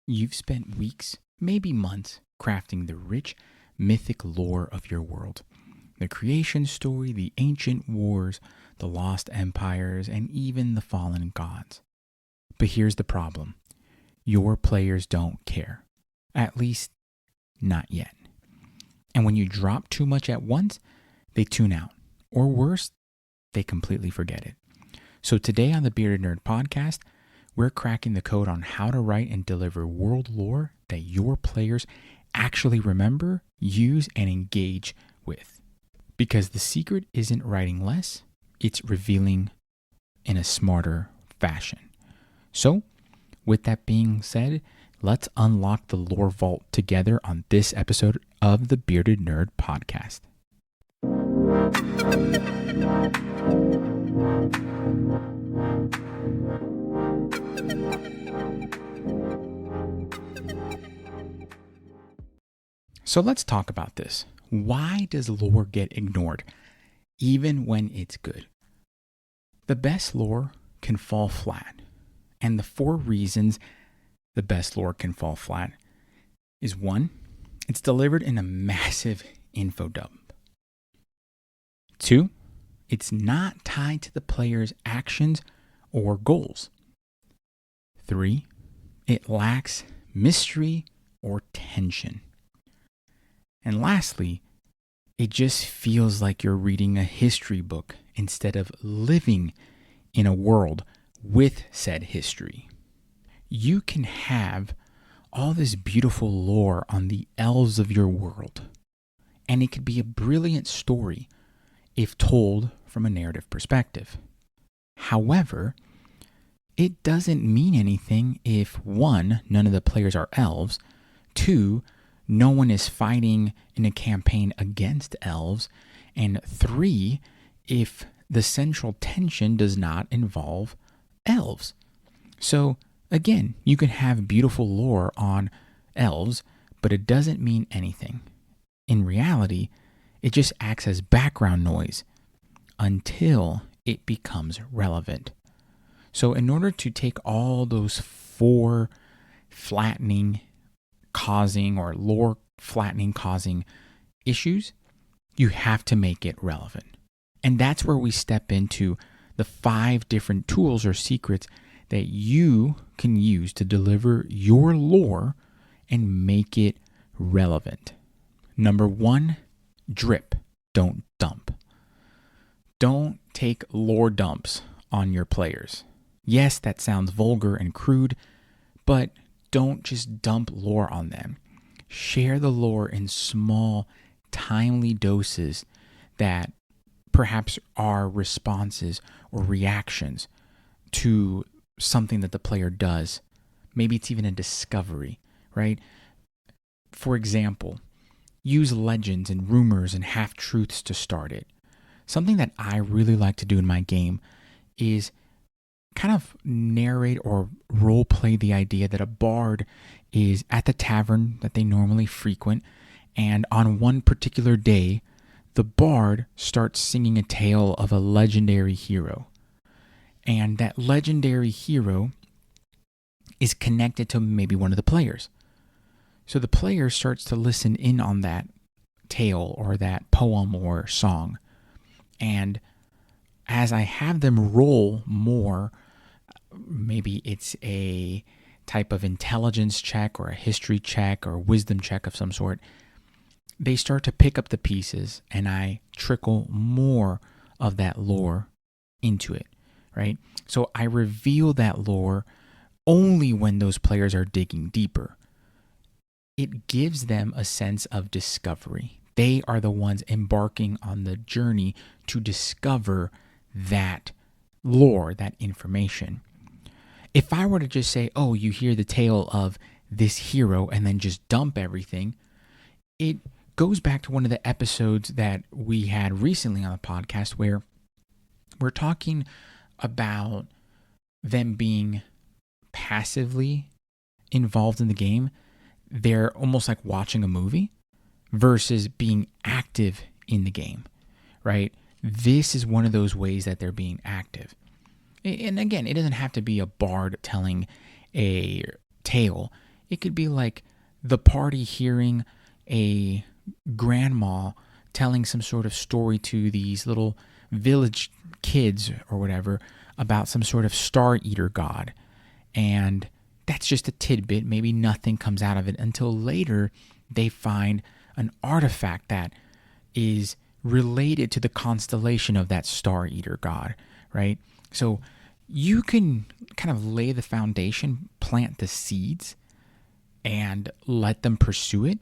You've spent weeks, maybe months, crafting the rich, mythic lore of your world. The creation story, the ancient wars, the lost empires, and even the fallen gods. But here's the problem. Your players don't care. At least, not yet. And when you drop too much at once, they tune out. Or worse, they completely forget it. So today on the Bearded Nerd podcast, we're cracking the code on how to write and deliver world lore that your players actually remember, use, and engage with. Because the secret isn't writing less, it's revealing in a smarter fashion. So, with that being said, let's unlock the lore vault together on this episode of the Bearded Nerd podcast. So let's talk about this. Why does lore get ignored, even when it's good? The best lore can fall flat. And the 4 reasons the best lore can fall flat is 1, it's delivered in a massive info dump. 2, it's not tied to the player's actions or goals. 3, it lacks mystery or tension. And lastly, it just feels like you're reading a history book instead of living in a world with said history. You can have all this beautiful lore on the elves of your world, and it could be a brilliant story if told from a narrative perspective. However, it doesn't mean anything if 1, none of the players are elves, 2, no one is fighting in a campaign against elves, and 3, if the central tension does not involve elves. So again, you can have beautiful lore on elves, but it doesn't mean anything. In reality, it just acts as background noise until it becomes relevant. So in order to take all those 4 flattening causing or lore flattening causing issues, you have to make it relevant. And that's where we step into the 5 different tools or secrets that you can use to deliver your lore and make it relevant. Number 1, drip, don't dump. Don't take lore dumps on your players. Yes, that sounds vulgar and crude, but don't just dump lore on them. Share the lore in small, timely doses that perhaps are responses or reactions to something that the player does. Maybe it's even a discovery, right? For example, use legends and rumors and half-truths to start it. Something that I really like to do in my game is kind of narrate or role play the idea that a bard is at the tavern that they normally frequent, and on one particular day, the bard starts singing a tale of a legendary hero. And that legendary hero is connected to maybe one of the players. So the player starts to listen in on that tale or that poem or song. And as I have them roll more, maybe it's a type of intelligence check or a history check or wisdom check of some sort, they start to pick up the pieces and I trickle more of that lore into it, right? So I reveal that lore only when those players are digging deeper. It gives them a sense of discovery. They are the ones embarking on the journey to discover that lore, that information. If I were to just say, oh, you hear the tale of this hero and then just dump everything, it goes back to one of the episodes that we had recently on the podcast where we're talking about them being passively involved in the game. They're almost like watching a movie versus being active in the game, right? This is one of those ways that they're being active. And again, it doesn't have to be a bard telling a tale. It could be like the party hearing a grandma telling some sort of story to these little village kids or whatever about some sort of star eater god. And that's just a tidbit. Maybe nothing comes out of it until later they find an artifact that is related to the constellation of that star eater god, right? So you can kind of lay the foundation, plant the seeds, and let them pursue it,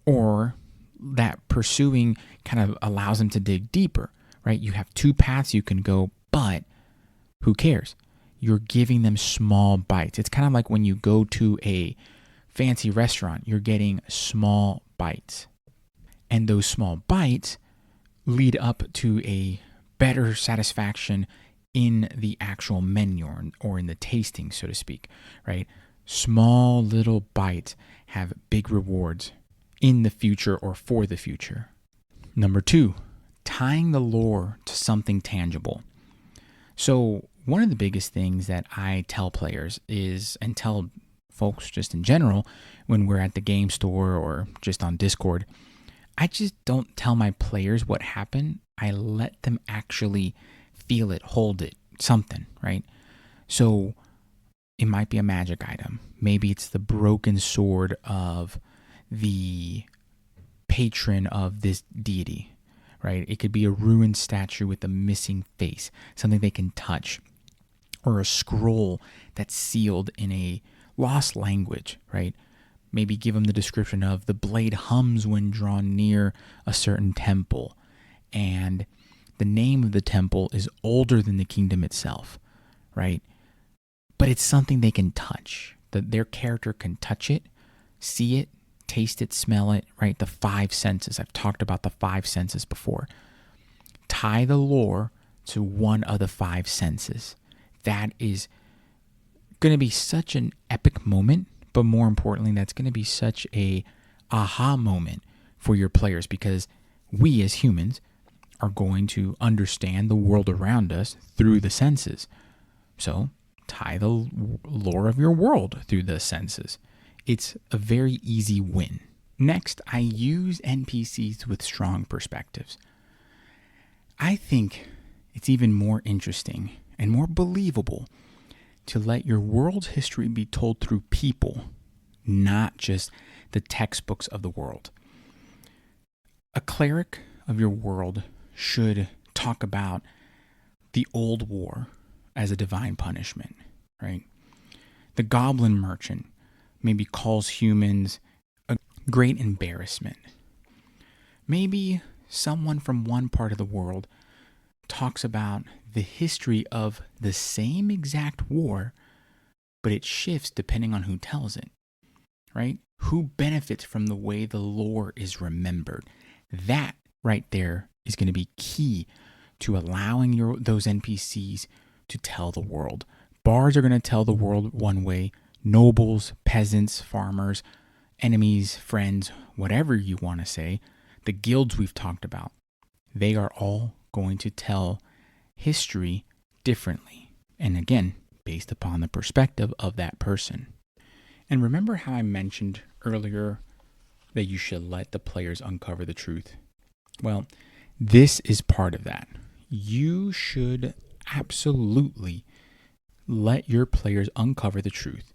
or that pursuing kind of allows them to dig deeper, right? You have two paths you can go, but who cares? You're giving them small bites. It's kind of like when you go to a fancy restaurant, you're getting small bites. And those small bites lead up to a better satisfaction in the actual menu or in the tasting, so to speak, right? Small little bites have big rewards in the future or for the future. Number 2, tying the lore to something tangible. So one of the biggest things that I tell players is, and tell folks just in general, when we're at the game store or just on Discord, I just don't tell my players what happened. I let them actually feel it, hold it, something, right? So it might be a magic item. Maybe it's the broken sword of the patron of this deity, right? It could be a ruined statue with a missing face, something they can touch, or a scroll that's sealed in a lost language, right? Maybe give them the description of the blade hums when drawn near a certain temple, and the name of the temple is older than the kingdom itself, right? But it's something they can touch, that their character can touch it, see it, taste it, smell it, right? The 5 senses. I've talked about the 5 senses before. Tie the lore to one of the 5 senses. That is going to be such an epic moment, but more importantly, that's going to be such a aha moment for your players, because we as humans are going to understand the world around us through the senses. So tie the lore of your world through the senses. It's a very easy win. Next, I use NPCs with strong perspectives. I think it's even more interesting and more believable to let your world's history be told through people, not just the textbooks of the world. A cleric of your world should talk about the old war as a divine punishment, right? The goblin merchant maybe calls humans a great embarrassment. Maybe someone from one part of the world talks about the history of the same exact war, but it shifts depending on who tells it, right? Who benefits from the way the lore is remembered? That right there is going to be key to allowing those NPCs to tell the world. Bards are going to tell the world one way. Nobles, peasants, farmers, enemies, friends, whatever you want to say, the guilds we've talked about, they are all going to tell history differently. And again, based upon the perspective of that person. And remember how I mentioned earlier that you should let the players uncover the truth? Well, this is part of that. You should absolutely let your players uncover the truth.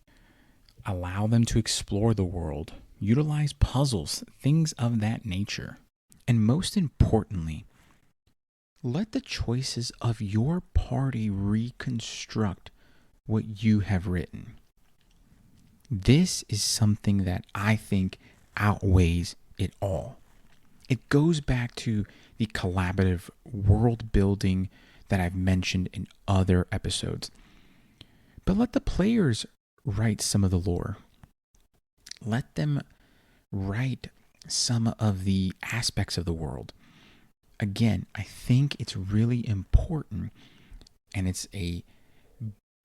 Allow them to explore the world, utilize puzzles, things of that nature. And most importantly, let the choices of your party reconstruct what you have written. This is something that I think outweighs it all. It goes back to the collaborative world building that I've mentioned in other episodes. But let the players write some of the lore. Let them write some of the aspects of the world. Again, I think it's really important, and it's a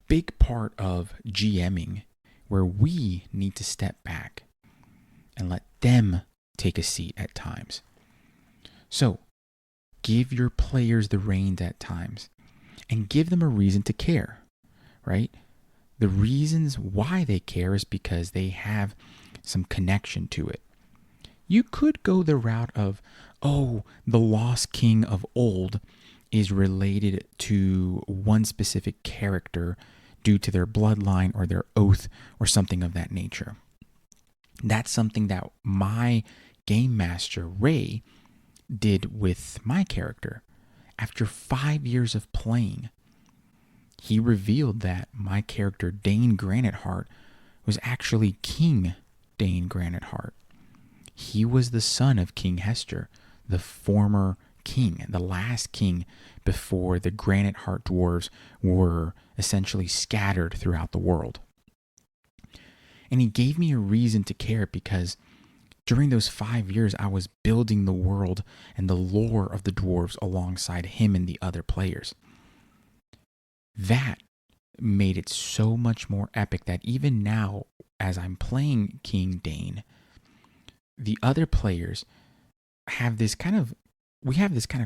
big part of GMing, where we need to step back and let them take a seat at times. So, give your players the reins at times and give them a reason to care, right? The reasons why they care is because they have some connection to it. You could go the route of, oh, the lost king of old is related to one specific character due to their bloodline or their oath or something of that nature. That's something that my game master, Ray, did with my character. After 5 years of playing, he revealed that my character, Dane Graniteheart, was actually King Dane Graniteheart. He was the son of King Hester, the former king, the last king before the Graniteheart dwarves were essentially scattered throughout the world. And he gave me a reason to care because during those 5 years, I was building the world and the lore of the dwarves alongside him and the other players. That made it so much more epic that even now, as I'm playing King Dane, the other players have this kind of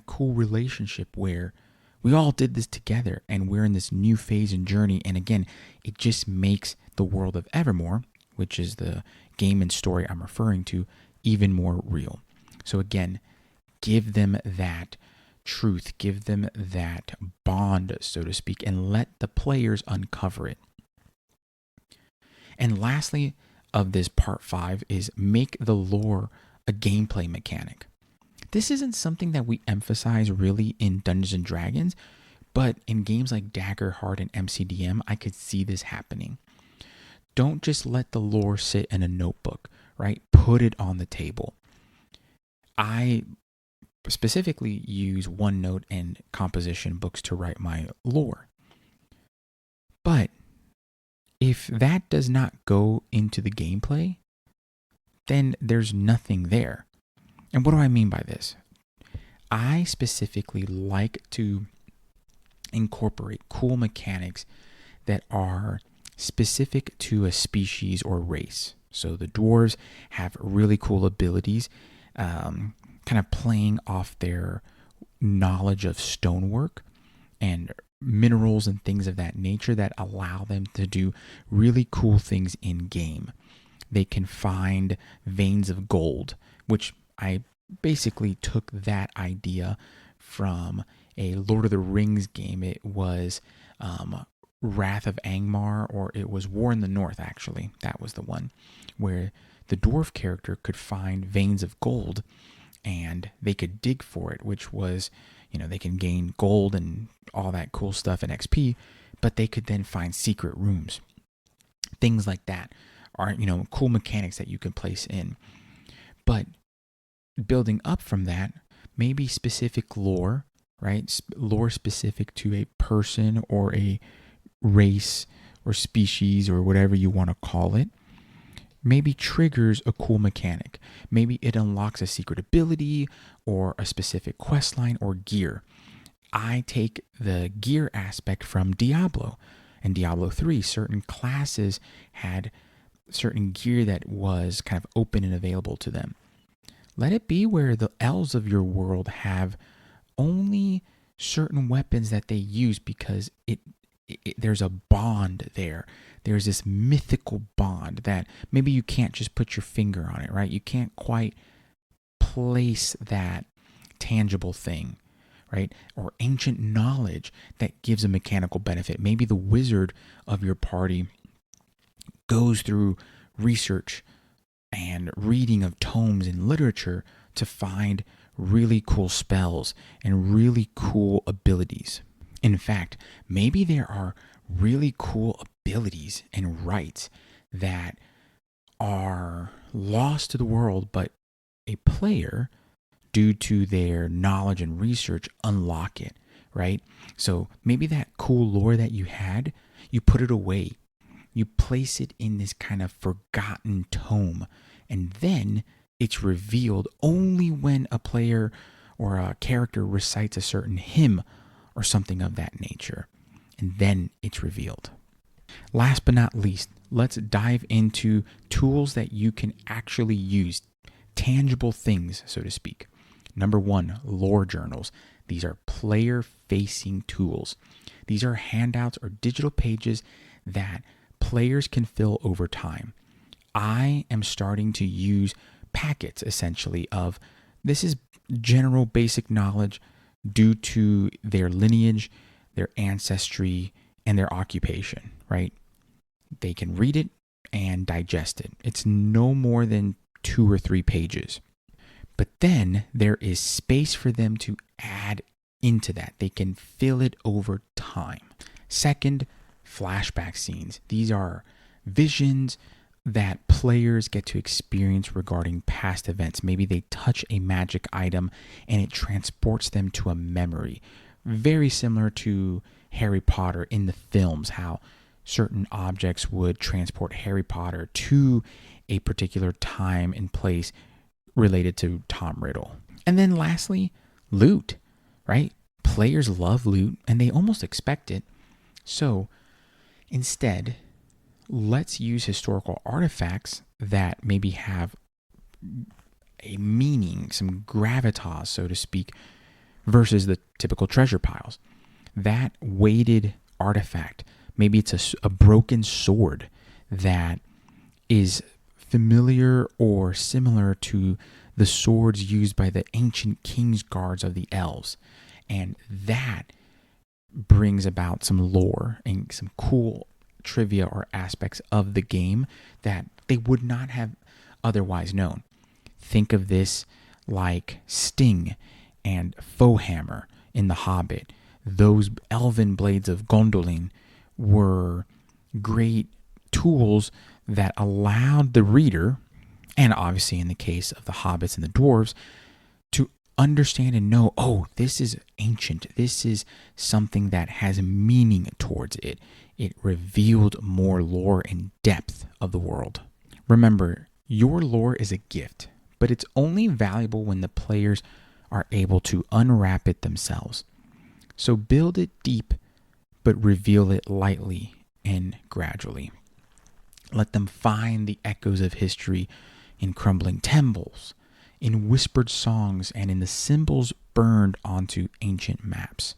cool relationship where we all did this together and we're in this new phase and journey. And again, it just makes the world of Evermore, which is the game and story I'm referring to, even more real. So again, give them that truth, give them that bond, so to speak, and let the players uncover it. And lastly, of this part 5 is make the lore a gameplay mechanic. This isn't something that we emphasize really in Dungeons and Dragons, but in games like Daggerheart and MCDM, I could see this happening. Don't just let the lore sit in a notebook, right? Put it on the table. I specifically use OneNote and composition books to write my lore. But if that does not go into the gameplay, then there's nothing there. And what do I mean by this? I specifically like to incorporate cool mechanics that are specific to a species or race. So the dwarves have really cool abilities, kind of playing off their knowledge of stonework and minerals and things of that nature that allow them to do really cool things in game. They can find veins of gold, which I basically took that idea from a Lord of the Rings game. It was Wrath of Angmar, or it was War in the North, actually. That was the one where the dwarf character could find veins of gold and they could dig for it, which was, they can gain gold and all that cool stuff and XP, but they could then find secret rooms. Things like that are, cool mechanics that you can place in. But building up from that, maybe specific lore, right? Lore specific to a person or a race or species or whatever you want to call it, maybe triggers a cool mechanic. Maybe it unlocks a secret ability or a specific quest line or gear. I take the gear aspect from Diablo. And Diablo 3, certain classes had certain gear that was kind of open and available to them. Let it be where the elves of your world have only certain weapons that they use because there's a bond there. There's this mythical bond that maybe you can't just put your finger on it, right? You can't quite place that tangible thing, right? Or ancient knowledge that gives a mechanical benefit. Maybe the wizard of your party goes through research and reading of tomes and literature to find really cool spells and really cool abilities. In fact, maybe there are really cool abilities and rights that are lost to the world, but a player, due to their knowledge and research, unlock it, right? So maybe that cool lore that you had, you put it away. You place it in this kind of forgotten tome, and then it's revealed only when a player or a character recites a certain hymn or something of that nature, and then it's revealed. Last but not least, let's dive into tools that you can actually use, tangible things, so to speak. Number 1, lore journals. These are player-facing tools. These are handouts or digital pages that players can fill over time. I am starting to use packets essentially of this is general basic knowledge due to their lineage, their ancestry, and their occupation, right? They can read it and digest it. It's no more than 2 or 3 pages. But then there is space for them to add into that. They can fill it over time. Second, flashback scenes. These are visions that players get to experience regarding past events. Maybe they touch a magic item and it transports them to a memory. Very similar to Harry Potter in the films, how certain objects would transport Harry Potter to a particular time and place related to Tom Riddle. And then lastly, loot, right? Players love loot and they almost expect it. So instead, let's use historical artifacts that maybe have a meaning, some gravitas, so to speak, versus the typical treasure piles. That weighted artifact, maybe it's a broken sword that is familiar or similar to the swords used by the ancient king's guards of the elves. And that brings about some lore and some cool trivia or aspects of the game that they would not have otherwise known. Think of this like Sting and Foehammer in The Hobbit. Those elven blades of Gondolin were great tools that allowed the reader, and obviously in the case of the hobbits and the dwarves, to understand and know, oh, this is ancient. This is something that has meaning towards it. It revealed more lore and depth of the world. Remember, your lore is a gift, but it's only valuable when the players are able to unwrap it themselves. So build it deep, but reveal it lightly and gradually. Let them find the echoes of history in crumbling temples, in whispered songs, and in the symbols burned onto ancient maps.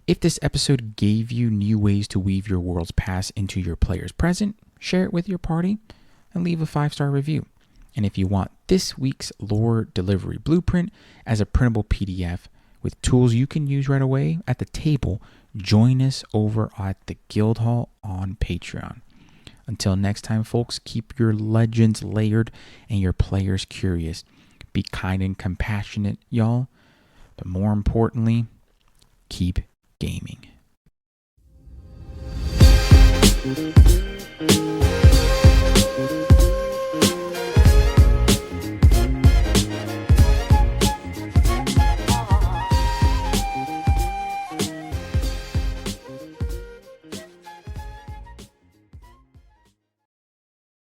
If this episode gave you new ways to weave your world's past into your player's present, share it with your party and leave a 5-star review. And if you want this week's lore delivery blueprint as a printable PDF with tools you can use right away at the table, join us over at the Guildhall on Patreon. Until next time, folks, keep your legends layered and your players curious. Be kind and compassionate, y'all. But more importantly, keep gaming.